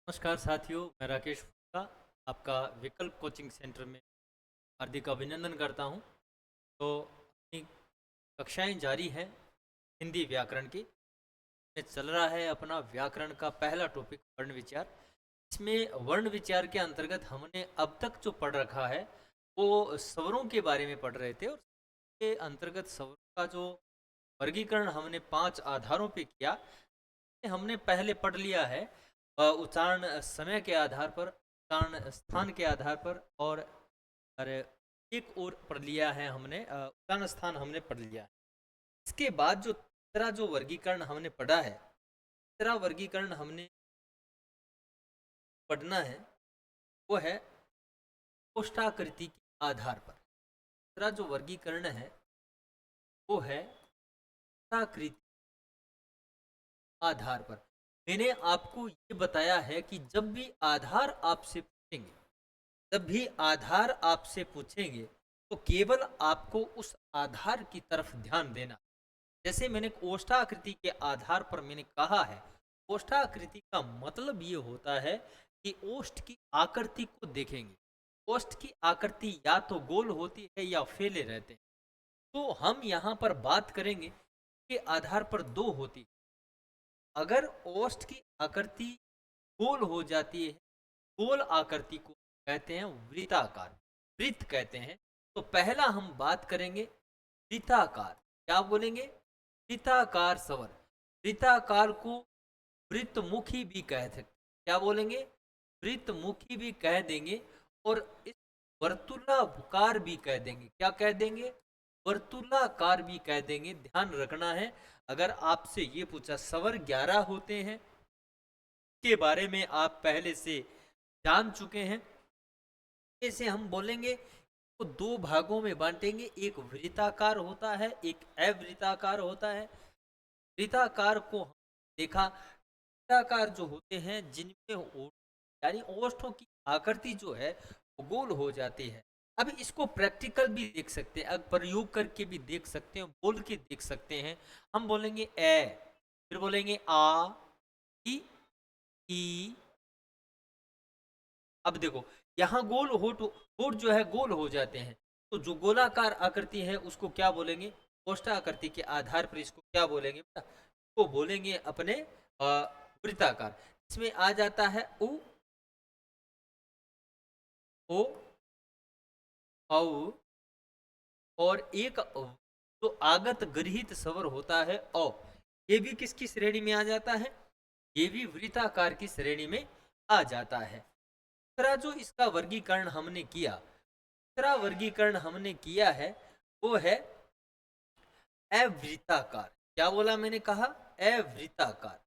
नमस्कार साथियों, मैं राकेश फुल्का आपका विकल्प कोचिंग सेंटर में हार्दिक अभिनंदन करता हूं। तो अपनी कक्षाएं जारी हैं हिंदी व्याकरण की। में चल रहा है अपना व्याकरण का पहला टॉपिक वर्ण विचार। इसमें वर्ण विचार के अंतर्गत हमने अब तक जो पढ़ रखा है वो स्वरों के बारे में पढ़ रहे थे, और के अंतर्गत स्वरों का जो वर्गीकरण हमने 5 आधारों पे किया। हमने पहले पढ़ लिया है उच्चारण समय के आधार पर, उच्चारण स्थान के आधार पर, और अरे एक और पढ़ लिया है हमने उच्चारण स्थान हमने पढ़ लिया है। इसके बाद जो तीसरा जो वर्गीकरण हमने पढ़ा है, तीसरा वर्गीकरण हमने पढ़ना है वो है कोष्ठाकृति के आधार पर। तीसरा जो वर्गीकरण है वो है कोष्ठाकृति आधार पर। मैंने आपको ये बताया है कि जब भी आधार आपसे पूछेंगे, जब भी आधार आपसे पूछेंगे तो केवल आपको उस आधार की तरफ ध्यान देना। जैसे मैंने कोष्ठाकृति के आधार पर मैंने कहा है, कोष्ठाकृति का मतलब ये होता है कि ओष्ठ की आकृति को देखेंगे। ओष्ठ की आकृति या तो गोल होती है या फैले रहते हैं। तो हम यहाँ पर बात करेंगे कि आधार पर दो होती। अगर ओष्ठ की आकृति गोल हो जाती है, गोल आकृति को कहते हैं वृत्ताकार, वृत्त कहते हैं। तो पहला हम बात करेंगे वृत्ताकार। क्या बोलेंगे? वृत्ताकार स्वर। वृत्ताकार को वृत्तमुखी भी कह सकते, क्या बोलेंगे? वृत्तमुखी भी कह देंगे, और इस वर्तुलाकार भी कह देंगे। क्या कह देंगे? वर्तुलाकार भी कह देंगे। ध्यान रखना है, अगर आपसे ये पूछा स्वर 11 होते हैं के बारे में आप पहले से जान चुके हैं, ऐसे हम बोलेंगे तो दो भागों में बांटेंगे। एक वृत्ताकार होता है, एक अवृत्ताकार होता है। वृत्ताकार को देखा, वृत्ताकार जो होते हैं जिनमें यानी ओष्ठों की आकृति जो है वो गोल हो जाती है। अब इसको प्रैक्टिकल भी देख सकते हैं, अब प्रयोग करके भी देख सकते हैं, बोल के देख सकते हैं। हम बोलेंगे ए, फिर बोलेंगे आ, ई। अब देखो, यहाँ गोल होठ, होठ जो है गोल हो जाते हैं। तो जो गोलाकार आकृति है उसको क्या बोलेंगे? कोष्ठाकृति के आधार पर इसको क्या बोलेंगे बेटा? इसको बोलेंगे अपने वृत्ताकार। इसमें आ जाता है उ, ओ, औ, और एक जो आगत गृहित स्वर होता है औ। ये भी किसकी श्रेणी में आ जाता है? ये भी वृत्ताकार की श्रेणी में आ जाता है। दूसरा जो इसका वर्गीकरण हमने किया, दूसरा वर्गीकरण हमने किया है वो है अवृत्ताकार। क्या बोला मैंने? कहा अवृत्ताकार।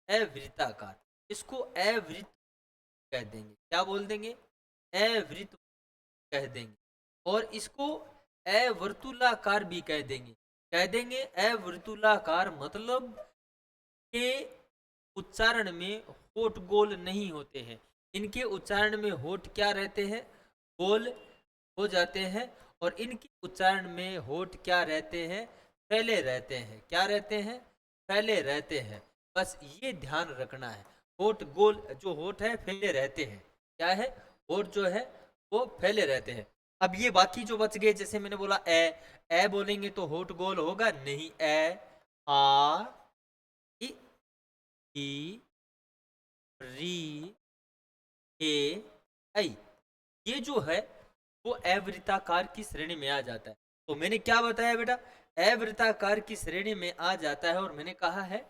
अवृत्ताकार, इसको अवृत्त कह देंगे। क्या बोल देंगे? अवृत्त कह देंगे। और इसको अवर्तुलाकार भी कह देंगे। कह देंगे अवर्तुलाकार, मतलब के उच्चारण में होठ गोल नहीं होते हैं। इनके उच्चारण में होठ क्या रहते हैं? गोल हो जाते हैं। और इनके उच्चारण में होठ क्या रहते हैं? फैले रहते हैं। क्या रहते हैं? फैले रहते हैं। बस ये ध्यान रखना है, होठ गोल जो होठ है फैले रहते हैं। क्या है? होठ जो है वो फैले रहते हैं। अब ये बाकी जो बच गए, जैसे मैंने बोला ए बोलेंगे तो होठ गोल होगा नहीं। ए, आ, ई, री, ए, ऐ, ये जो है वो अवृत्ताकार की श्रेणी में आ जाता है। तो मैंने क्या बताया बेटा? अवृत्ताकार की श्रेणी में आ जाता है। और मैंने कहा है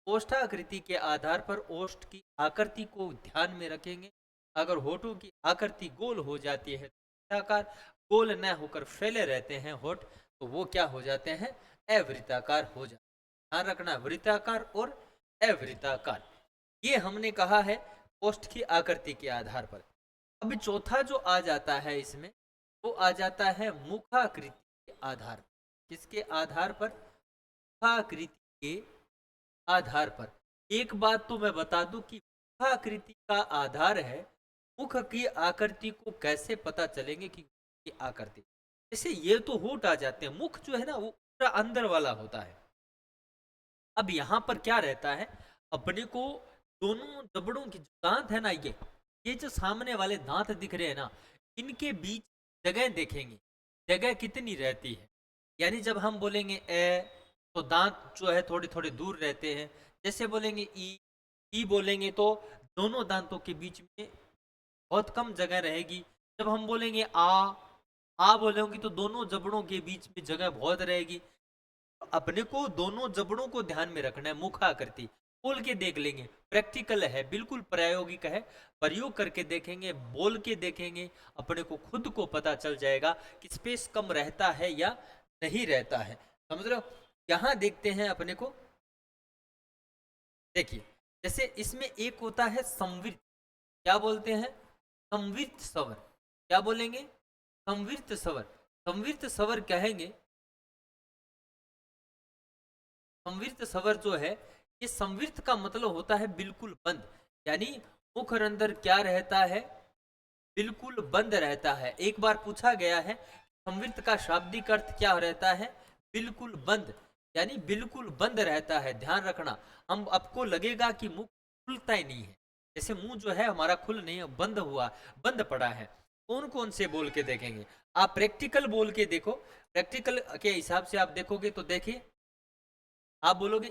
ओष्ठाकृति के आधार पर ओष्ठ की आकृति को ध्यान में रखेंगे। अगर होठों की आकृति गोल हो जाती है, वृत्ताकार, गोल न होकर फैले रहते हैं होठ, तो वो क्या हो जाते हैं? अवृत्ताकार हो जाते हैं। ध्यान रखना, वृत्ताकार और अवृत्ताकार, ये हमने कहा है ओष्ठ की आकृति के आधार पर। अब चौथा जो आ जाता है इसमें, वो आ जाता है मुखाकृति के आधार पर। किसके आधार पर? मुखाकृति के आधार पर। एक बात तो मैं बता दूं कि मुखाकृति का आधार है, मुख की आकृति को कैसे पता चलेंगे कि की आकृति? जैसे ये तो होठ आ जाते हैं, मुख जो है ना वो पूरा अंदर वाला होता है। अब यहां पर क्या रहता है, अपने को दोनों जबड़ों के जो दांत है ना, ये जो सामने वाले दांत दिख रहे हैं ना, इनके बीच जगह देखेंगे, जगह कितनी रहती है। यानी जब हम बोलेंगे ए, तो दांत जो है थोड़े थोड़े दूर रहते हैं। जैसे बोलेंगे ई बोलेंगे तो दोनों दांतों के बीच में बहुत कम जगह रहेगी। जब हम बोलेंगे आ बोलेंगे तो दोनों जबड़ों के बीच में जगह बहुत रहेगी। अपने को दोनों जबड़ों को ध्यान में रखना है। मुख आकृति बोल के देख लेंगे, प्रैक्टिकल है, बिल्कुल प्रायोगिक है, प्रयोग करके देखेंगे, बोल के देखेंगे, अपने को खुद को पता चल जाएगा कि स्पेस कम रहता है या नहीं रहता है। समझ रहे हो? यहां देखते हैं अपने को, देखिए जैसे इसमें एक होता है संवृत्त, क्या बोलते हैं? संवृत्त स्वर। क्या बोलेंगे? संवृत्त स्वर। संवृत्त स्वर कहेंगे, संवृत्त स्वर जो है, ये संवृत्त का मतलब होता है बिल्कुल बंद। यानी मुख अंदर क्या रहता है? बिल्कुल बंद रहता है। एक बार पूछा गया है संवृत्त का शाब्दिक अर्थ क्या रहता है? बिल्कुल बंद, यानी बिल्कुल बंद रहता है। ध्यान रखना, हम आपको लगेगा कि मुख खुलता ही नहीं है, जैसे मुंह जो है हमारा खुल नहीं है, बंद हुआ, बंद पड़ा है। कौन कौन से बोल के देखेंगे? आप प्रैक्टिकल बोल के देखो, प्रैक्टिकल के हिसाब से आप देखोगे तो देखिए, आप बोलोगे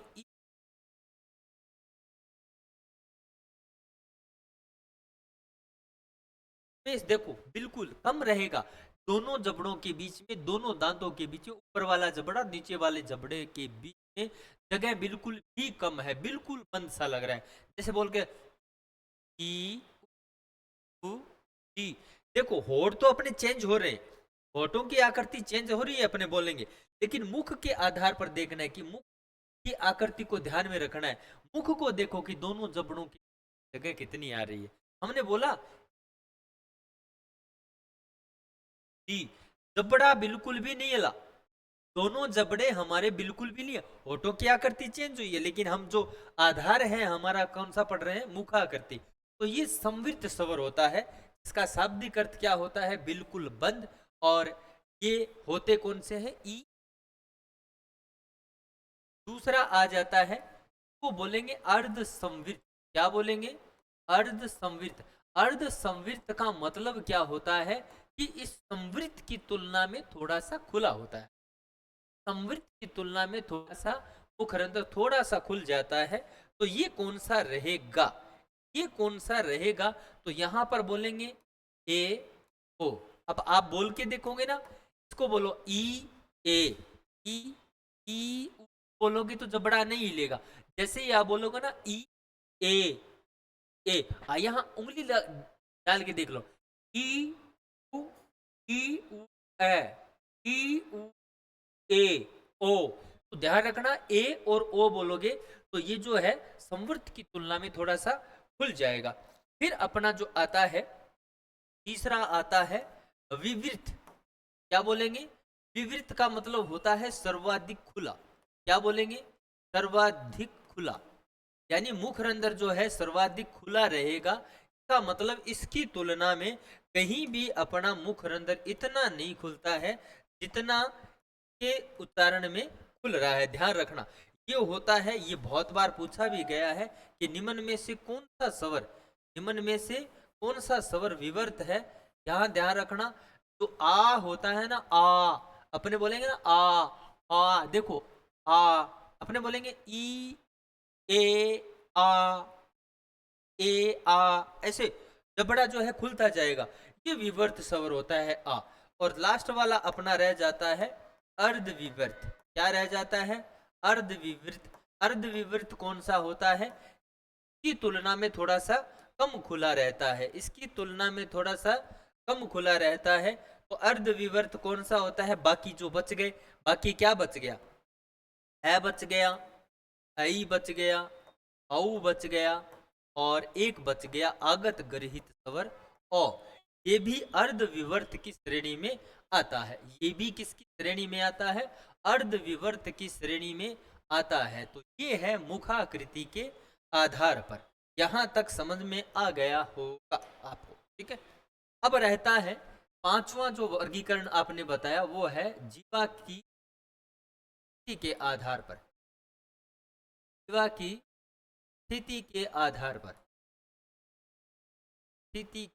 स्पेस देखो बिल्कुल कम रहेगा। दोनों जबड़ों के बीच में, दोनों दांतों के बीच में, ऊपर वाला जबड़ा नीचे वाले जबड़े के बीच में जगह बिल्कुल भी कम है, बिल्कुल बंद सा लग रहा है। जैसे बोल के ई उ टी, देखो होठ तो अपने चेंज हो रहे हैं, होठों की आकृति चेंज हो रही है अपने बोलेंगे, लेकिन मुख के आधार पर देखना है कि मुख की आकृति को ध्यान में रखना है। मुख को देखो कि दोनों जबड़ों की जगह कितनी आ रही है। हमने बोला जी, जबड़ा बिल्कुल भी नहीं हिला, दोनों जबड़े हमारे बिल्कुल भी नहीं है। होठों की आकृति चेंज हुई है, लेकिन हम जो आधार है हमारा कौन सा पढ़ रहे हैं? मुख आकृति। तो ये संवृत्त स्वर होता है। इसका शाब्दिक अर्थ क्या होता है? बिल्कुल बंद। और ये होते कौन से हैं? ई। दूसरा आ जाता है, वो बोलेंगे अर्ध संवृत्त। क्या बोलेंगे? अर्ध संवृत्त। अर्ध संवृत्त का मतलब क्या होता है कि इस संवृत्त की तुलना में थोड़ा सा खुला होता है। संवृत्त की तुलना में थोड़ा सा मुखरंध्र थोड़ा सा खुल जाता है। तो ये कौन सा रहेगा? ये कौन सा रहेगा? तो यहां पर बोलेंगे ए ओ। अब आप बोल के देखोगे ना, इसको बोलो ई ए, ई ई बोलोगे तो जबड़ा नहीं हिलेगा। जैसे ही आप बोलोगे ना ई ए ए, यहां उंगली डाल के देख लो, ई उ ई उ ए, ई उ ए ओ। तो ध्यान रखना, ए और ओ बोलोगे तो ये जो है संवृत्त की तुलना में थोड़ा सा खुल जाएगा। फिर अपना जो आता है, तीसरा आता है विवृत। क्या बोलेंगे? विवृत का मतलब होता है सर्वाधिक खुला। क्या बोलेंगे? सर्वाधिक खुला। यानी मुख रंध्र जो है सर्वाधिक खुला रहेगा। इसका मतलब इसकी तुलना में कहीं भी अपना मुख रंध्र इतना नहीं खुलता है जितना के उच्चारण में खुल रहा है। ध्यान रखना, ये होता है, ये बहुत बार पूछा भी गया है कि निम्न में से कौन सा स्वर, निम्न में से कौन सा स्वर विवर्त है। यहां ध्यान रखना, तो आ होता है ना, आ अपने बोलेंगे ना आ देखो आ, अपने बोलेंगे ई ए आ ए आ, ऐसे जबड़ा जो है खुलता जाएगा। ये विवर्त स्वर होता है आ। और लास्ट वाला अपना रह जाता है अर्ध विवर्त। क्या रह जाता है? अर्ध विवृत। अर्ध विवृत कौन सा होता है? की तुलना में थोड़ा सा कम खुला रहता है, इसकी तुलना में थोड़ा सा कम खुला रहता है। तो अर्ध विवर्त कौन सा होता है? बाकी जो बच गए, बाकी क्या बच गया? है बच गया, ऐ बच गया, औ बच गया, और एक बच गया आगत गृहित स्वर ओ। ये भी अर्ध विवर्त की श्रेणी में आता है। ये भी किसकी श्रेणी में आता है? अर्ध विवर्त की श्रेणी में आता है। तो ये है मुखाकृति के आधार पर। यहां तक समझ में आ गया होगा आपको, ठीक है। अब रहता है पांचवा जो वर्गीकरण आपने बताया, वो है जीवा की के आधार पर। जीवा की स्थिति के आधार पर, स्थिति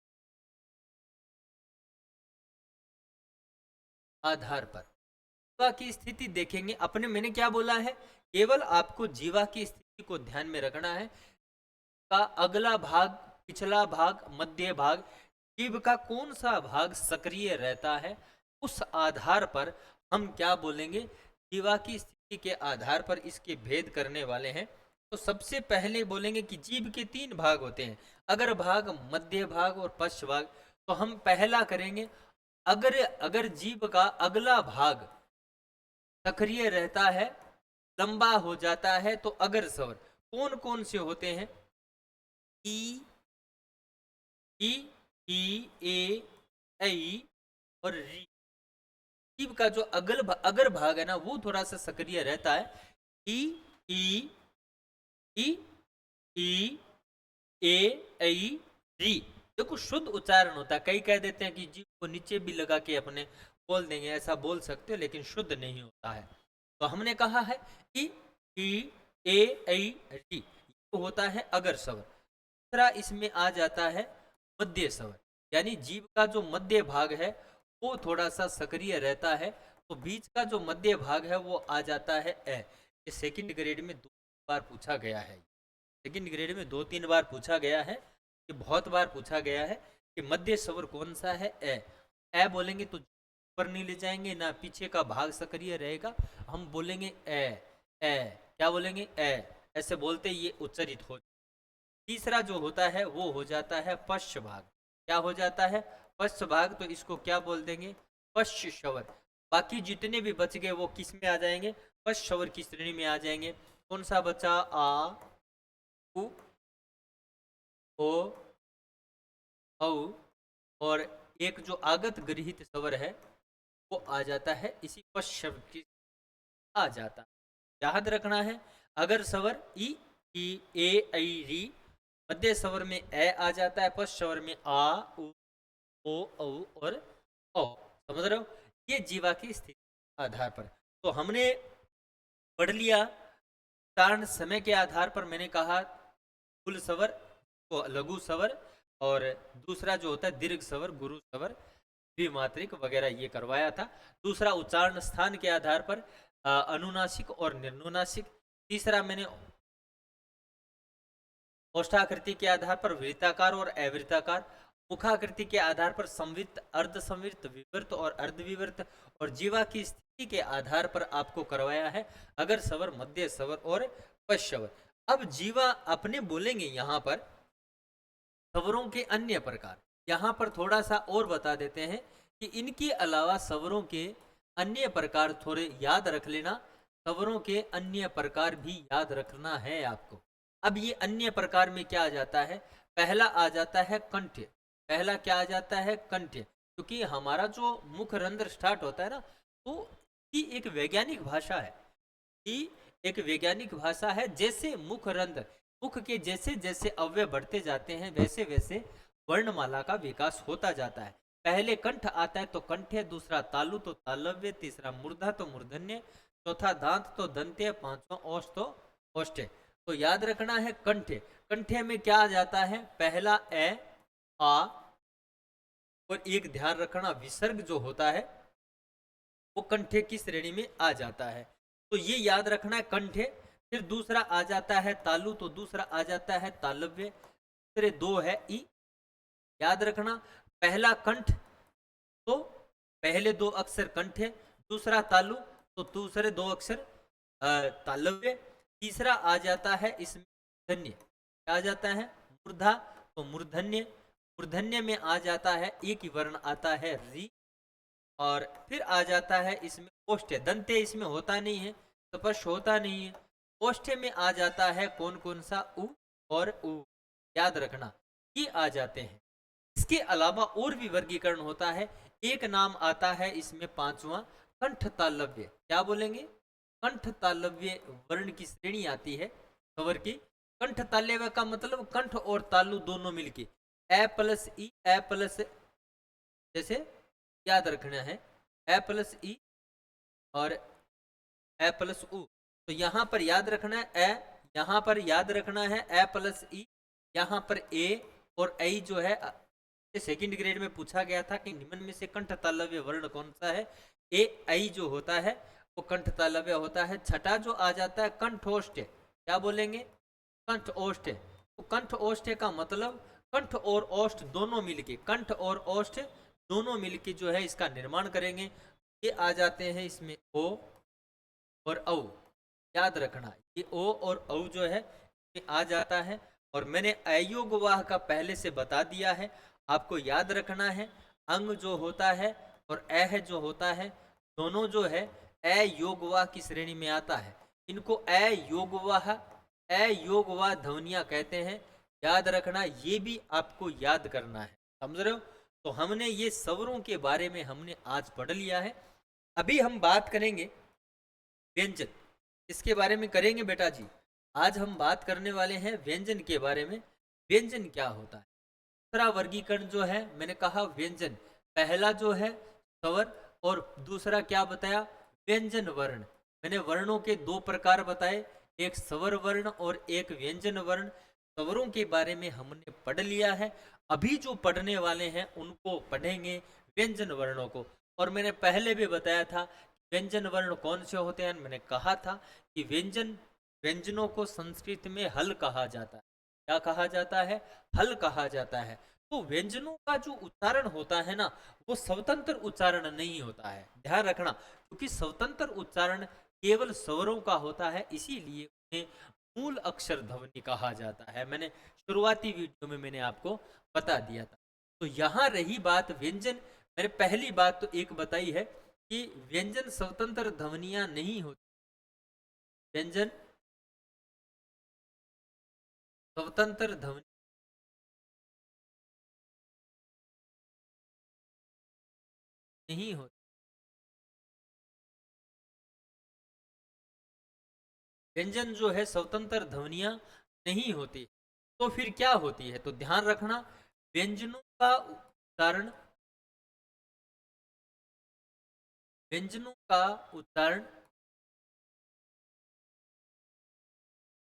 आधार पर जीवा की स्थिति देखेंगे। अपने मैंने क्या बोला है, केवल आपको जीवा की स्थिति को ध्यान में रखना है। का अगला भाग, पिछला भाग, मध्य भाग, जीव का कौन सा भाग सक्रिय रहता है, उस आधार पर हम क्या बोलेंगे, जीवा की स्थिति के आधार पर इसके भेद करने वाले हैं। तो सबसे पहले बोलेंगे कि जीव के 3 भाग होते हैं, अगर भाग, मध्य भाग और पश्च भाग। तो हम पहला करेंगे, अगर अगर जीव का अगला भाग सक्रिय रहता है, लंबा हो जाता है, तो अगर स्वर कौन कौन से होते हैं, ई, ई, ई, ए, ऐ और री। जीव का जो अगर भाग है ना, वो थोड़ा सा सक्रिय रहता है। ई, ई, ई, ई, ए, ऐ, री। देखो शुद्ध उच्चारण होता है। कई कह देते हैं कि जीव को नीचे भी लगा के अपने बोल देंगे, ऐसा बोल सकते हो, लेकिन शुद्ध नहीं होता है। तो हमने कहा है ई, ई, ए, ऐ, री, ये होता है अगर स्वर। दूसरा इसमें आ जाता है मध्य स्वर, यानी जीव का जो मध्य भाग है वो थोड़ा सा सक्रिय रहता है। तो बीच का जो मध्य भाग है वो आ जाता है ए। ये सेकंड ग्रेड में 2 बार पूछा गया है, सेकंड ग्रेड में 2-3 बार पूछा गया है, ये बहुत बार पूछा गया है कि मध्य स्वर कौन सा है, ए बोलेंगे तो ऊपर नहीं ले जाएंगे ना, पीछे का भाग सक्रिय रहेगा। हम बोलेंगे ए, क्या बोलेंगे, ऐसे बोलते ये उच्चरित हो। तीसरा जो होता है वो हो जाता है पश्च भाग। क्या हो जाता है, पश्च भाग। तो इसको क्या बोल देंगे, पश्च स्वर। बाकी जितने भी बच गए वो किस में आ जाएंगे, पश्च स्वर की श्रेणी में आ जाएंगे। कौन सा बचा, आ, उ, ओ, औ, और एक जो आगत गृहित स्वर है वो आ जाता है इसी पश्च शब्द की आ जाता है। याद रखना है, अगर स्वर ई, ए, ऐ, री, मध्य स्वर में ए आ जाता है, पश्च स्वर में आ, उ, ओ, औ और औ। समझ रहे हो, ये जीवा की स्थिति आधार पर। तो हमने पढ़ लिया उच्चारण समय के आधार पर। मैंने कहा कुल स्वर को लघु स्वर, और दूसरा जो होता है दीर्घ स्वर, गुरु स्वर, द्विमात्रिक वगैरह ये करवाया था। दूसरा उच्चारण स्थान के आधार पर अनुनासिक और निर्नुनासिक। तीसरा मैंने ओष्ठाकृति के आधार पर वृत्ताकार और अवृत्ताकार, मुखाकृति के आधार पर संवृत्त, अर्ध संवृत्त, विवृत्त और अर्धविवृत्त, और जीवा की स्थिति के आधार पर आपको करवाया है अगर स्वर, मध्य स्वर और पश्च स्वर। अब जीवा अपने बोलेंगे यहाँ पर स्वरों के अन्य प्रकार। यहाँ पर थोड़ा सा और बता देते हैं कि इनके अलावा स्वरों के अन्य प्रकार थोड़े याद रख लेना। स्वरों के अन्य प्रकार भी याद रखना है आपको। अब ये अन्य प्रकार में क्या आ जाता है, पहला आ जाता है कंठ। पहला क्या आ जाता है, कंठ। क्योंकि हमारा जो मुख रंध्र स्टार्ट होता है ना, तो ये एक वैज्ञानिक भाषा है, कि एक वैज्ञानिक भाषा है। जैसे मुख रंध्र, मुख के जैसे जैसे अवयव बढ़ते जाते हैं वैसे वैसे वर्णमाला का विकास होता जाता है। पहले कंठ आता है तो कंठ्य, दूसरा तालु तो तालव्य, तीसरा मूर्धा तो मूर्धन्य, चौथा दांत तो दंत्य, पांचवा ओष्ठ तो ओष्ठ्य। तो याद रखना है कंठ्य। कंठ्य में क्या आ जाता है, पहला ए, आ, और एक ध्यान रखना विसर्ग जो होता है वो कंठ्य की श्रेणी में आ जाता है। तो ये याद रखना है कंठ्य। फिर दूसरा आ जाता है तालु, तो दूसरा आ जाता है तालव्य, तीसरे 2 है ई। याद रखना, पहला कंठ तो पहले 2 अक्षर कंठ है, दूसरा तालु तो दूसरे 2 अक्षर तालव्य, तीसरा आ जाता है इसमें मूर्धन्य। क्या आ जाता है, मूर्धा तो मूर्धन्य। मूर्धन्य में आ जाता है एक ही वर्ण आता है री, और फिर आ जाता है इसमें ओष्ठ्य। दंत्य इसमें होता नहीं है, स्पर्श होता नहीं है। ओष्ठ्य में आ जाता है कौन कौन सा, उ और उ। याद रखना ये आ जाते हैं। इसके अलावा और भी वर्गीकरण होता है। एक नाम आता है इसमें पांचवा, कंठ तालव्य। क्या बोलेंगे, कंठ तालव्य वर्ण की श्रेणी आती है स्वर की। कंठ तालव्य का मतलब कंठ और तालु दोनों मिलके, ए प्लस ई, ए प्लस, जैसे याद रखना है ए प्लस ई और ए प्लस उ। तो यहां पर याद रखना है ए, यहाँ पर याद रखना है ए प्लस ई, यहाँ पर ए और आई जो है सेकंड ग्रेड में पूछा गया था कि निम्न में से कंठ तालव्य वर्ण कौन सा है। ए आई जो होता है वो कंठ तालव्य होता है। छठा जो आ जाता है कंठोष्ठ, क्या बोलेंगे, कंठ ओष्ठ। तो कंठ ओष्ठ का मतलब कंठ और ओष्ठ दोनों मिलके, कंठ और ओष्ठ दोनों मिलके जो है इसका निर्माण करेंगे। ये आ जाते हैं इसमें ओ और औ, याद रखना ये ओ और औ जो है ये आ जाता है। और मैंने अयोगवाह का पहले से बता दिया है, आपको याद रखना है अंग जो होता है और अह जो होता है दोनों जो है अयोगवाह की श्रेणी में आता है। इनको अयोगवाह ध्वनियां कहते हैं, याद रखना, ये भी आपको याद करना है, समझ रहे हो। तो हमने ये स्वरों के बारे में हमने आज पढ़ लिया है। अभी हम बात करेंगे व्यंजन, इसके बारे में करेंगे बेटा जी। आज हम बात करने वाले हैं व्यंजन के बारे में। व्यंजन क्या होता है, दूसरा वर्गीकरण जो है मैंने कहा व्यंजन, पहला जो है स्वर और दूसरा क्या बताया, व्यंजन वर्ण। मैंने वर्णों के दो प्रकार बताए, एक स्वर वर्ण और एक व्यंजन वर्ण। स्वरों के बारे में हमने पढ़ लिया है। अभी जो पढ़ने वाले हैं उनको पढ़ेंगे व्यंजन वर्णों को। और मैंने पहले भी बताया था व्यंजन वर्ण कौन से होते हैं। मैंने कहा था कि व्यंजनों को संस्कृत में हल कहा जाता है। क्या कहा जाता है, हल कहा जाता है। तो व्यंजनों का जो उच्चारण होता है ना वो स्वतंत्र उच्चारण नहीं होता है, ध्यान रखना, क्योंकि स्वतंत्र उच्चारण केवल स्वरों का होता है, इसीलिए उन्हें मूल अक्षर ध्वनि कहा जाता है। मैंने शुरुआती वीडियो में मैंने आपको बता दिया था। तो यहां रही बात व्यंजन, मैंने पहली बात तो एक बताई है कि व्यंजन स्वतंत्र ध्वनियां नहीं होती, व्यंजन स्वतंत्र ध्वनि नहीं होती। व्यंजन जो है स्वतंत्र ध्वनियां नहीं होती, तो फिर क्या होती है, तो ध्यान रखना व्यंजनों का उच्चारण, व्यंजनों का उच्चारण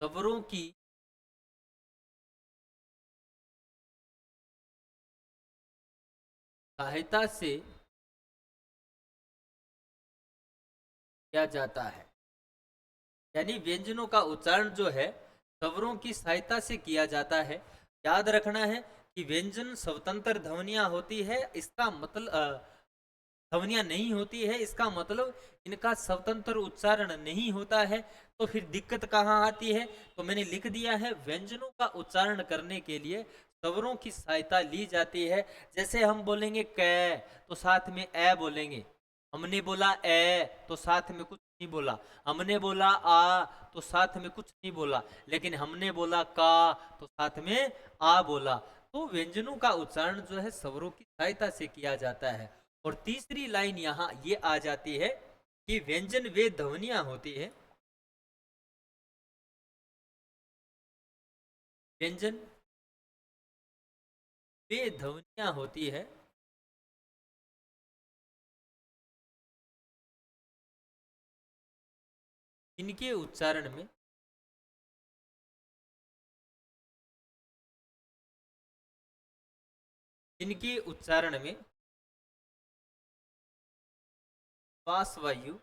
स्वरों की सहायता से किया जाता है। यानी व्यंजनों का उच्चारण जो है स्वरों की सहायता से किया जाता है। याद रखना है कि व्यंजन स्वतंत्र ध्वनियां होती है, इसका मतलब ध्वनियां नहीं होती है, इसका मतलब इनका स्वतंत्र उच्चारण नहीं होता है। तो फिर दिक्कत कहाँ आती है, तो मैंने लिख दिया है व्यंजनों का उच्चारण करने के लिए स्वरों की सहायता ली जाती है। जैसे हम बोलेंगे कै तो साथ में ए बोलेंगे, हमने बोला ए तो साथ में कुछ नहीं बोला, हमने बोला आ तो साथ में कुछ नहीं बोला, लेकिन हमने बोला का तो साथ में आ बोला। तो व्यंजनों का उच्चारण जो है स्वरों की सहायता से किया जाता है। और तीसरी लाइन यहाँ ये आ जाती है कि व्यंजन वे ध्वनियां होती है, व्यंजन वे ध्वनियां होती है इनके उच्चारण में इनके उच्चारण में श्वास वायु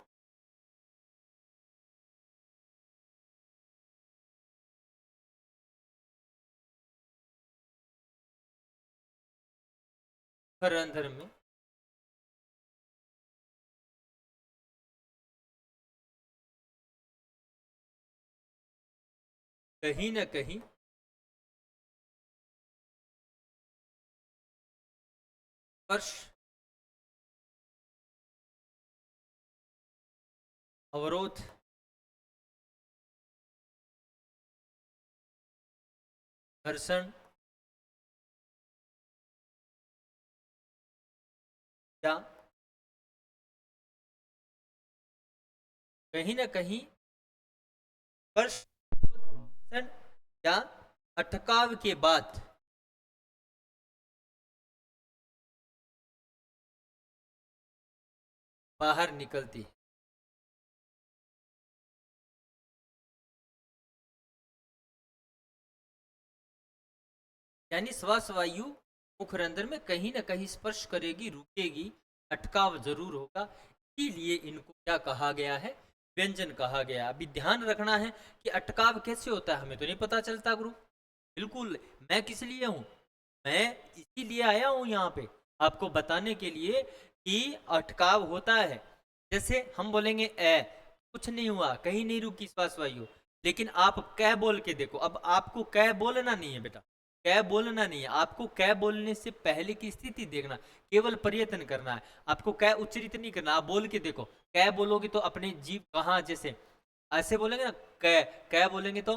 रंध्र में कहीं न कहीं स्पर्श अवरोध घर्षण या कहीं न कहीं स्पर्श घर्षण या अटकाव के बाद बाहर निकलती है। यानी श्वास वायु मुखरंध्र में कहीं ना कहीं स्पर्श करेगी, रुकेगी, अटकाव जरूर होगा, इसीलिए इनको क्या कहा गया है, व्यंजन कहा गया। अभी ध्यान रखना है कि अटकाव कैसे होता है, हमें तो नहीं पता चलता गुरु। बिल्कुल, मैं किस लिए हूं, मैं इसीलिए आया हूं यहाँ पे आपको बताने के लिए कि अटकाव होता है। जैसे हम बोलेंगे ए, कुछ नहीं हुआ, कहीं नहीं रुकी श्वास वायु, लेकिन आप कै बोल के देखो। अब आपको कै बोलना नहीं है बेटा, कै बोलना नहीं है आपको, कै बोलने से पहले की स्थिति देखना, केवल प्रयत्न करना है आपको, कै उच्चरित नहीं करना। आप बोल के देखो, कै बोलोगे तो अपनी जीभ कहाँ, जैसे ऐसे बोलेंगे ना कै, कै बोलेंगे तो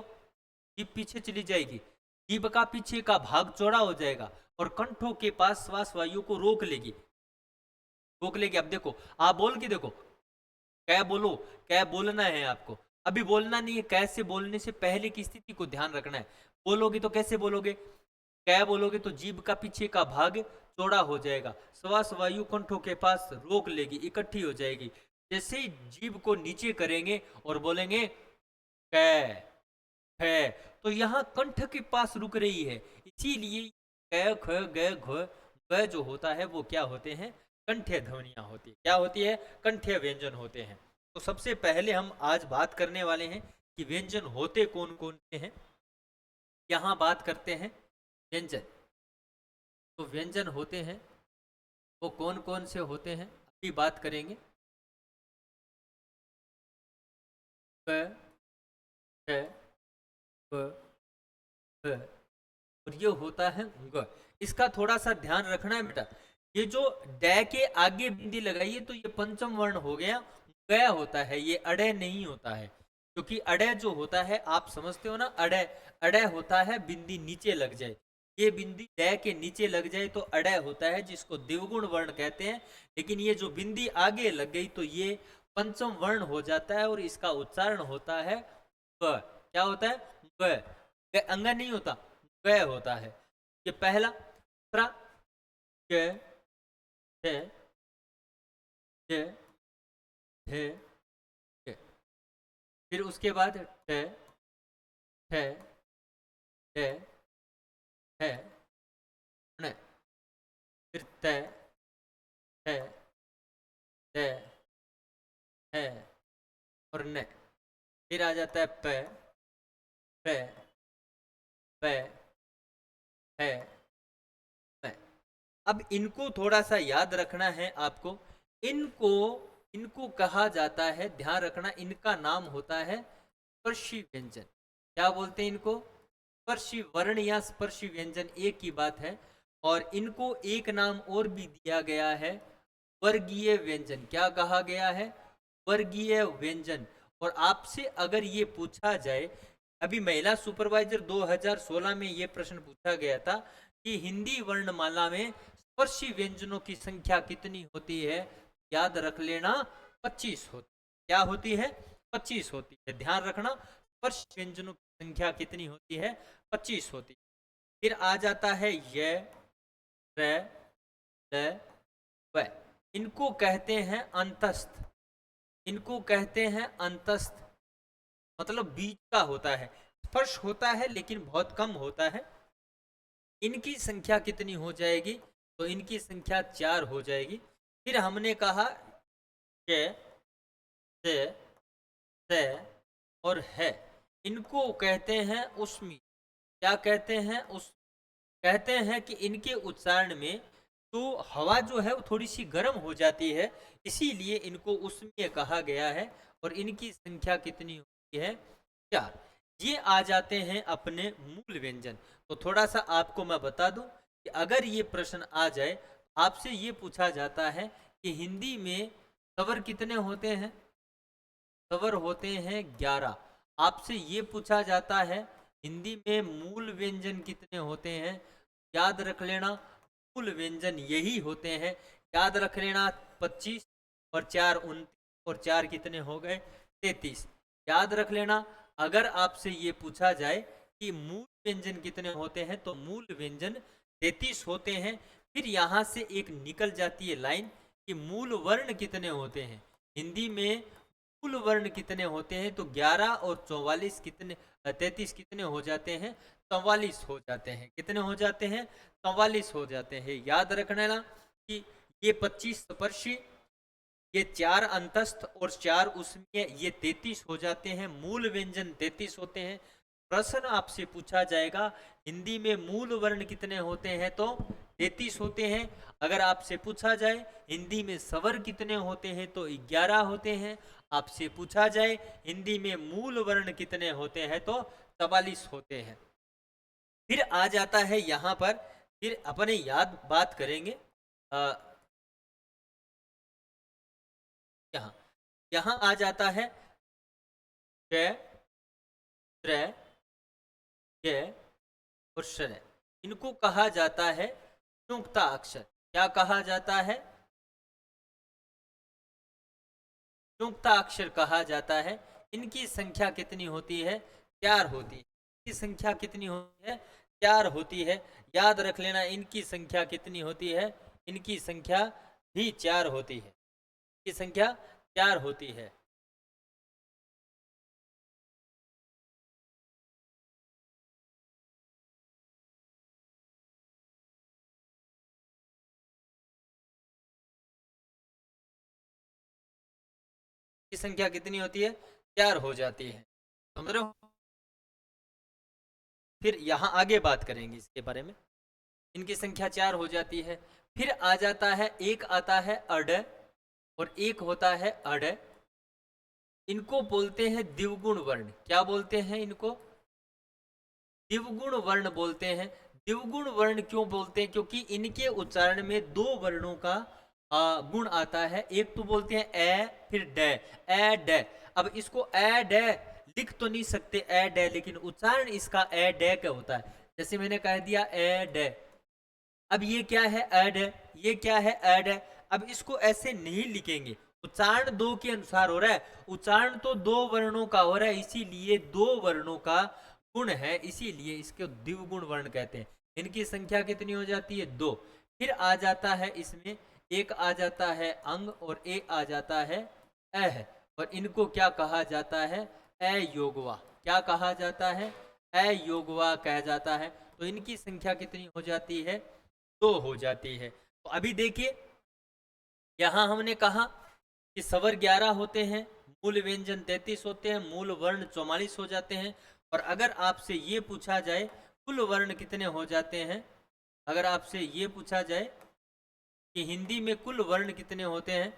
जीभ पीछे चली जाएगी, जीभ का पीछे का भाग चौड़ा हो जाएगा और कंठों के पास श्वास वायु को रोक लेगी, रोक लेगी। अब देखो, आप बोल के देखो, कै बोलो, कै बोलना है आपको, अभी बोलना नहीं है, कैसे बोलने से पहले की स्थिति को ध्यान रखना है। बोलोगे तो कैसे बोलोगे, कै बोलोगे तो जीभ का पीछे का भाग चौड़ा हो जाएगा, श्वास वायु कंठों के पास रोक लेगी, इकट्ठी हो जाएगी। जैसे ही जीभ को नीचे करेंगे और बोलेंगे कै, है, तो यहाँ कंठ के पास रुक रही है, इसीलिए कै ख ग घ ग जो होता है वो क्या होते हैं, कंठ्य ध्वनियां होती है। क्या होती है, कंठ्य व्यंजन होते हैं। तो सबसे पहले हम आज बात करने वाले हैं कि व्यंजन होते कौन कौन से हैं। यहाँ बात करते हैं व्यंजन, तो व्यंजन होते हैं वो कौन कौन से होते हैं, अभी बात करेंगे। क, छ, प, भ, और ये होता है ग। इसका थोड़ा सा ध्यान रखना है बेटा, ये जो ड के आगे बिंदी लगाइए तो ये पंचम वर्ण हो गया, ग होता है, ये अड़े नहीं होता है। क्योंकि अड़े जो होता है आप समझते हो ना, अड़े, अड़े होता है बिंदी नीचे लग जाए, ये बिंदी ड के नीचे लग जाए तो अड़े होता है, जिसको द्विगुण वर्ण कहते हैं। लेकिन ये जो बिंदी आगे लग गई तो ये पंचम वर्ण हो जाता है और इसका उच्चारण होता है ग। क्या होता है, ग, अंगा नहीं होता, ग होता है। ये पहला, दूसरा क, छ, ज, ढ, ढ। फिर उसके बाद ठ, ठ, ढ, ढ, ण। फिर त, ठ, ड, ढ और न। फिर आ जाता है प, फ, फ, है, है। अब इनको थोड़ा सा याद रखना है आपको, इनको इनको कहा जाता है, ध्यान रखना, इनका नाम होता है स्पर्शी व्यंजन। क्या बोलते हैं इनको, स्पर्शी वर्ण या स्पर्शी व्यंजन, एक ही बात है। और इनको एक नाम और भी दिया गया है, वर्गीय व्यंजन। क्या कहा गया है, वर्गीय व्यंजन। और आपसे अगर ये पूछा जाए, अभी महिला सुपरवाइजर 2016 में ये प्रश्न पूछा गया था कि हिंदी वर्णमाला में स्पर्शी व्यंजनों की संख्या कितनी होती है, याद रख लेना 25 होती। क्या होती है, 25 होती है, ध्यान रखना, स्पर्श व्यंजनों की संख्या कितनी होती है, 25 होती है। फिर आ जाता है य, र, ल, व। इनको कहते हैं अंतस्थ, इनको कहते हैं अंतस्थ, मतलब बीच का होता है, स्पर्श होता है लेकिन बहुत कम होता है। इनकी संख्या कितनी हो जाएगी, तो इनकी संख्या 4 हो जाएगी। फिर हमने कहा के, से और है, इनको कहते हैं उष्मी। क्या कहते हैं, उस कहते हैं कि इनके उच्चारण में तो हवा जो है वो थोड़ी सी गर्म हो जाती है, इसीलिए इनको उष्मीय कहा गया है। और इनकी संख्या कितनी होती है, 4। ये आ जाते हैं अपने मूल व्यंजन। तो थोड़ा सा आपको मैं बता दूं कि अगर ये प्रश्न आ जाए, आपसे ये पूछा जाता है कि हिंदी में स्वर कितने होते हैं, स्वर होते हैं 11। आपसे ये पूछा जाता है हिंदी में मूल व्यंजन कितने होते हैं, याद रख लेना मूल व्यंजन यही होते हैं, याद रख लेना 25 और 4 29, और 4 कितने हो गए, 33। याद रख लेना, अगर आपसे ये पूछा जाए कि मूल व्यंजन कितने होते हैं, तो मूल व्यंजन 33 होते हैं। फिर यहाँ से एक निकल जाती है लाइन कि मूल वर्ण कितने होते हैं, हिंदी में मूल वर्ण कितने होते हैं, तो 11 और 44 कितने, 33 कितने हो जाते हैं, 44 हो जाते हैं। कितने हो जाते हैं? 44 हो जाते हैं। याद रखना ना कि ये 25 स्पर्शी, ये 4 अंतस्थ और 4 उसमें, ये 33 हो जाते हैं। मूल व्यंजन 33 होते हैं। प्रश्न आपसे पूछा जाएगा हिंदी में मूल वर्ण कितने होते हैं, तो 33 होते हैं। अगर आपसे पूछा जाए हिंदी में स्वर कितने होते हैं, तो 11 होते हैं। आपसे पूछा जाए हिंदी में मूल वर्ण कितने होते हैं, तो 44 होते हैं। फिर आ जाता है यहाँ पर, फिर अपने याद बात करेंगे यहाँ यहाँ आ जाता है श, त्र, य और शर। इनको कहा जाता है संयुक्ता अक्षर। क्या कहा जाता है? संयुक्ता अक्षर कहा जाता है। इनकी संख्या कितनी होती है? 4 होती है। इनकी संख्या कितनी होती है? 4 होती है। याद रख लेना, इनकी संख्या कितनी होती है? इनकी संख्या भी 4 होती है। इनकी संख्या 4 होती है। की संख्या कितनी होती है? 4 हो जाती है। समझ रहे हो? फिर यहाँ आगे बात करेंगे इसके बारे में। इनकी संख्या 4 हो जाती है। फिर आ जाता है, एक आता है अड और एक होता है अड। इनको बोलते हैं द्विगुण वर्ण। क्या बोलते हैं इनको? द्विगुण वर्ण बोलते हैं। द्विगुण वर्ण क्यों बोलते हैं? क्योंकि इनके उच्चारण में 2 वर्णों का गुण आता है। एक तो बोलते हैं ए, फिर ड, ए ड। अब इसको ए ड लिख तो नहीं सकते ए ड, लेकिन उच्चारण इसका ए ड का होता है। जैसे मैंने कह दिया ए ड। अब ये क्या है? एड है। ये क्या है? एड है। अब इसको ऐसे नहीं लिखेंगे। उच्चारण 2 के अनुसार हो रहा है। उच्चारण तो 2 वर्णों का हो रहा है, इसीलिए 2 वर्णों का गुण है, इसीलिए इसको द्विगुण वर्ण कहते हैं। इनकी संख्या कितनी हो जाती है? 2। फिर आ जाता है इसमें, एक आ जाता है अंग और एक आ जाता है अह। और इनको क्या कहा जाता है? अयोगवा। क्या कहा जाता है? अयोगवा कहा जाता है। तो इनकी संख्या कितनी हो जाती है? 2 हो जाती है। तो अभी देखिए, यहां हमने कहा कि स्वर 11 होते हैं, मूल व्यंजन 33 होते हैं, मूल वर्ण 44 हो जाते हैं। और अगर आपसे ये पूछा जाए कुल वर्ण कितने हो जाते हैं, अगर आपसे ये पूछा जाए कि हिंदी में कुल वर्ण कितने होते हैं,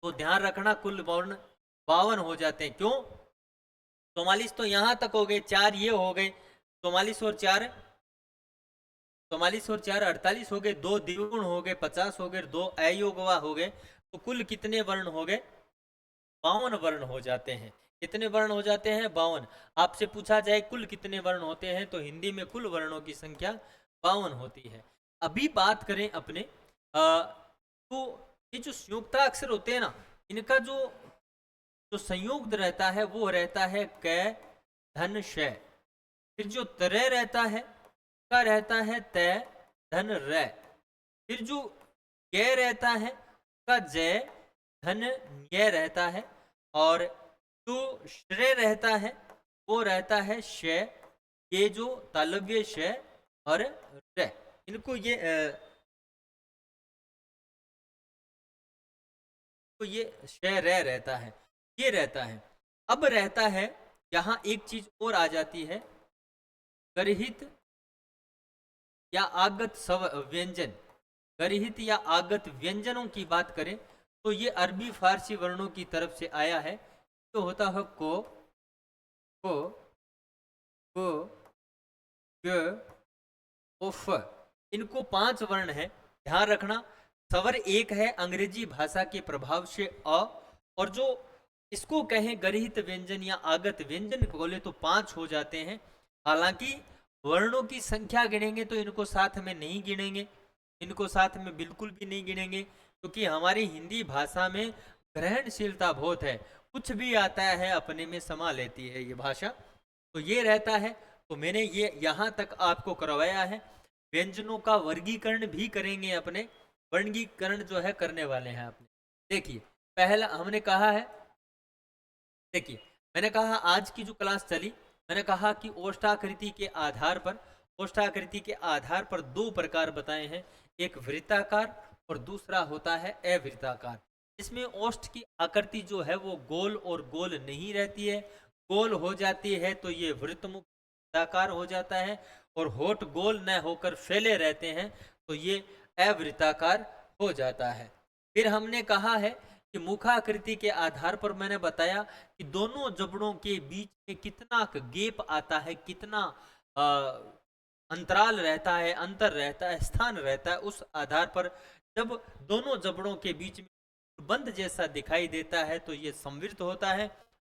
तो ध्यान रखना कुल वर्ण 52 हो जाते हैं। क्यों? 44 तो यहां तक हो गए, 4 ये हो गए, 44 और 4, 44 और 4 48 हो गए, 2 द्विगुण हो गए 50 हो गए, 2 अयोगवा हो गए। तो कुल कितने वर्ण हो गए? 52 वर्ण हो जाते हैं। कितने वर्ण हो जाते हैं? 52। आपसे पूछा जाए कुल कितने वर्ण होते हैं, तो हिंदी में कुल वर्णों की संख्या 52 होती है। अभी बात करें अपने तो ये जो संयुक्ताक्षर होते हैं ना, इनका जो जो संयुक्त रहता है वो रहता है क, धन, श। फिर जो तरह रहता है का रहता है त, धन, र। फिर जो य रहता है का जय, धन, न्य रहता है। और जो श्रेय रहता है वो रहता है श। ये जो तालव्य श और र, इनको तो ये श र रहता है, ये रहता है। अब रहता है यहाँ एक चीज और आ जाती है, गर्हित या आगत व्यंजन। गर्हित या आगत व्यंजनों की बात करें तो ये अरबी फारसी वर्णों की तरफ से आया है। तो होता है को, गो, ग, उफ। इनको 5 वर्ण है। ध्यान रखना, स्वर एक है अंग्रेजी भाषा के प्रभाव से अ, और जो इसको कहें गर्हित व्यंजन या आगत व्यंजन बोले तो 5 हो जाते हैं। हालांकि वर्णों की संख्या गिनेंगे तो इनको साथ में नहीं गिनेंगे, इनको साथ में बिल्कुल भी नहीं गिनेंगे, क्योंकि हमारी हिंदी भाषा में ग्रहणशीलता बहुत है। कुछ भी आता है अपने में समा लेती है ये भाषा। तो ये रहता है। तो मैंने ये यहाँ तक आपको करवाया है। व्यंजनों का वर्गीकरण भी करेंगे अपने, वर्गीकरण जो है करने वाले हैं अपने। देखिए, पहला हमने कहा है, देखिए मैंने कहा आज की जो क्लास चली मैंने कहा कि ओष्ठाकृति के आधार पर दो प्रकार बताए हैं, एक वृत्ताकार और दूसरा होता है अवृत्ताकार। इसमें ओष्ठ की आकृति जो है वो गोल और गोल नहीं रहती है, गोल हो जाती है तो ये वृत्तमुख वृत्ताकार हो जाता है, और होठ गोल न होकर फैले रहते हैं तो ये अवृत्ताकार हो जाता है। फिर हमने कहा है कि मुखाकृति के आधार पर मैंने बताया कि दोनों जबड़ों के बीच में कितना गैप आता है, कितना अंतराल रहता है, अंतर रहता है, स्थान रहता है, उस आधार पर जब दोनों जबड़ों के बीच में बंद जैसा दिखाई देता है तो ये संवृत होता है,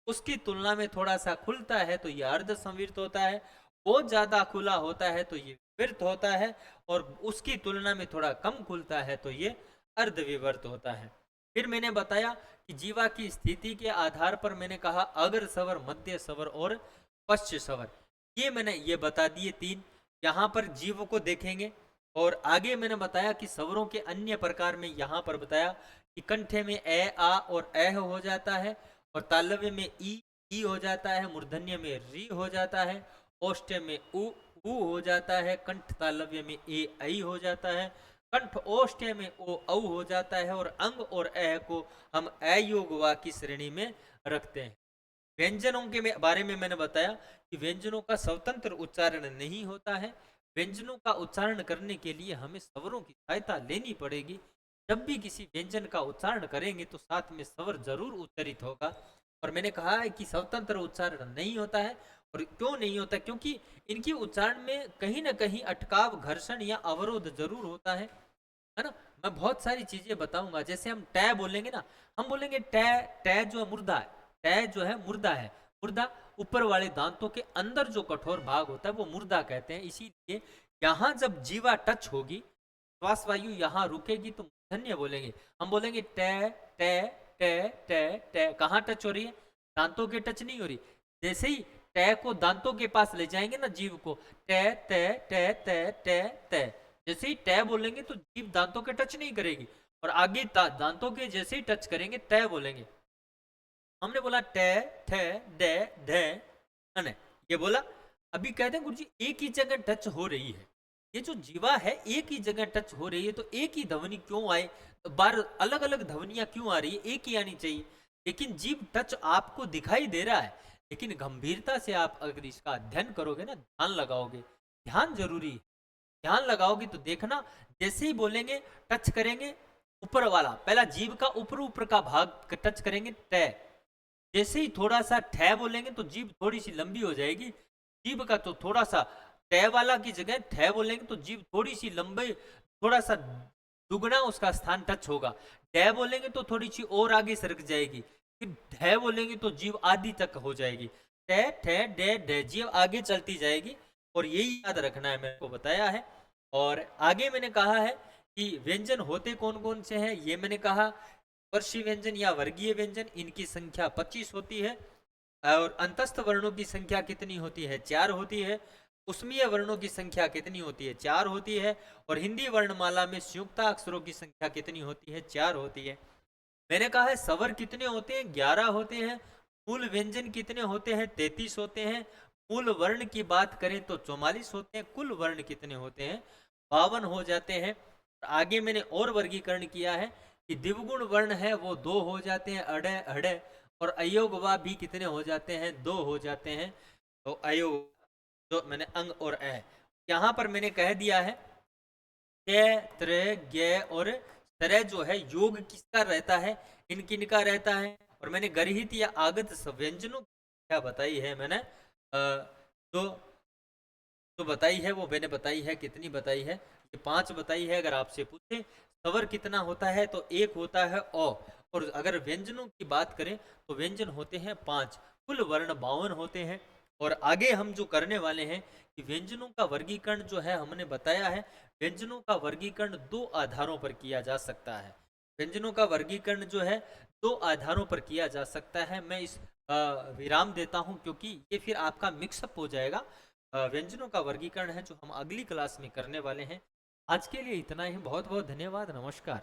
उसकी तुलना में थोड़ा सा खुलता है तो ये अर्ध संवृत होता है, बहुत ज्यादा खुला होता है तो ये विवर्त होता है, और उसकी तुलना में थोड़ा कम खुलता है तो ये अर्धविवर्त होता है। फिर मैंने बताया कि जीवा की स्थिति के आधार पर मैंने कहा अग्र सवर, मध्य सवर और पश्च सवर, ये मैंने ये बता दिए तीन। यहाँ पर जीव को देखेंगे, और आगे मैंने बताया कि सवरों के अन्य प्रकार में यहाँ पर बताया कि कंठे में ए आ और एह हो जाता है, और तालव्य में ई हो जाता है, मूर्धन्य में री हो जाता है, ओष्ठ्य में उ हो जाता है, कंठ तालव्य में ए आई हो जाता है, कंठ ओष्ठ्य में ओ औ हो जाता है, और अंग और अ को हम अयोग वा की श्रेणी में रखते हैं। व्यंजनों के बारे में मैंने बताया कि व्यंजनों का स्वतंत्र उच्चारण नहीं होता है, व्यंजनों का उच्चारण करने के लिए हमें स्वरों की सहायता लेनी पड़ेगी। जब भी किसी व्यंजन का उच्चारण करेंगे तो साथ में स्वर जरूर उच्चारित होगा, और मैंने कहा है कि स्वतंत्र उच्चारण नहीं होता है। और क्यों नहीं होता? क्योंकि इनकी उच्चारण में कहीं ना कहीं अटकाव, घर्षण या अवरोध जरूर होता है ना। मैं बहुत सारी चीजें बताऊंगा, जैसे हम टै बोलेंगे ना, हम बोलेंगे टै, टै जो है मुर्दा है, टै जो है मुर्दा है, मुर्दा ऊपर वाले दांतों के अंदर जो कठोर भाग होता है वो मुर्दा कहते हैं। इसीलिए यहाँ जब जीवा टच होगी, श्वास वायु यहाँ रुकेगी तो धन्य बोलेंगे। हम बोलेंगे टै टै टै टै टै, कहाँ टच हो रही है? दांतों के टच नहीं हो रही। जैसे ही टै को दांतों के पास ले जाएंगे ना जीव को, टै टै टै टै टै टै, जैसे ही टै बोलेंगे तो जीव दांतों के टच नहीं करेगी, और आगे दांतों के जैसे ही टच करेंगे तय बोलेंगे। हमने बोला टै ठै डै ढै अने, ये बोला। अभी कहते हैं गुरुजी एक ही जगह टच हो रही है, ये जो जीवा है एक ही जगह टच हो रही है, तो एक ही ध्वनि क्यों आए, बार अलग अलग ध्वनियां क्यों आ रही है? एक ही आनी चाहिए। लेकिन जीव टच आपको दिखाई दे रहा है, लेकिन गंभीरता से आप अगर इसका अध्ययन करोगे ना, ध्यान लगाओगे, ध्यान जरूरी है, ध्यान लगाओगे तो देखना, जैसे ही बोलेंगे टच करेंगे ऊपर वाला, पहला जीव का ऊपर ऊपर का भाग टच करेंगे टै, जैसे ही थोड़ा सा ठै बोलेंगे तो जीभ थोड़ी सी लंबी हो जाएगी, जीभ का तो थोड़ा सा टै वाला की जगह ठै बोलेंगे तो जीभ थोड़ी सी लंबी, थोड़ा सा दुगना उसका स्थान टच होगा। डै बोलेंगे तो थोड़ी सी और आगे सरक जाएगी, फिर ढै बोलेंगे तो जीभ आधी तक हो जाएगी। टै ठै डै ढै, जीभ आगे चलती जाएगी, और यही याद रखना है, मेरे को बताया है। और आगे मैंने कहा है कि व्यंजन होते कौन कौन से हैं, ये मैंने कहा। स्पर्शी व्यंजन या वर्गीय व्यंजन, इनकी संख्या 25 होती है, और अंतस्थ वर्णों की संख्या कितनी होती है? 4 होती है। उसमीय वर्णों की संख्या कितनी होती है? 4 होती है। और हिंदी वर्णमाला में संयुक्ताक्षरों की संख्या कितनी होती है? 4 होती है। मैंने कहा है स्वर कितने होते हैं? 11 होते हैं। मूल व्यंजन कितने होते हैं? 33 होते हैं। मूल वर्ण की बात करें तो 44 होते हैं। कुल वर्ण कितने होते हैं? 52 हो जाते हैं। आगे मैंने और वर्गीकरण किया है कि दिवगुण वर्ण है वो 2 हो जाते हैं, अड़े अड़े, और अयोगवा भी कितने हो जाते हैं? 2 हो जाते हैं। तो अयोग जो मैंने अंग और अ, यहाँ पर मैंने कह दिया है त्रे ज्ञ और तरह जो है योग किसका रहता है? इन किन का रहता है? और मैंने गर्हित या आगत व्यंजनों क्या बताई है मैंने, तो बताई है वो मैंने बताई है, कितनी बताई है? ये 5 बताई है। अगर आपसे पूछे स्वर कितना होता है तो 1 होता है ओ, और अगर व्यंजनों की बात करें तो व्यंजन होते हैं 5, कुल वर्ण 52 होते हैं। और आगे हम जो करने वाले हैं कि व्यंजनों का वर्गीकरण जो है हमने बताया है, व्यंजनों का वर्गीकरण 2 आधारों पर किया जा सकता है। व्यंजनों का वर्गीकरण जो है 2 आधारों पर किया जा सकता है। मैं इस विराम देता हूं क्योंकि ये फिर आपका मिक्सअप हो जाएगा। व्यंजनों का वर्गीकरण है जो हम अगली क्लास में करने वाले हैं। आज के लिए इतना ही। बहुत बहुत धन्यवाद। नमस्कार।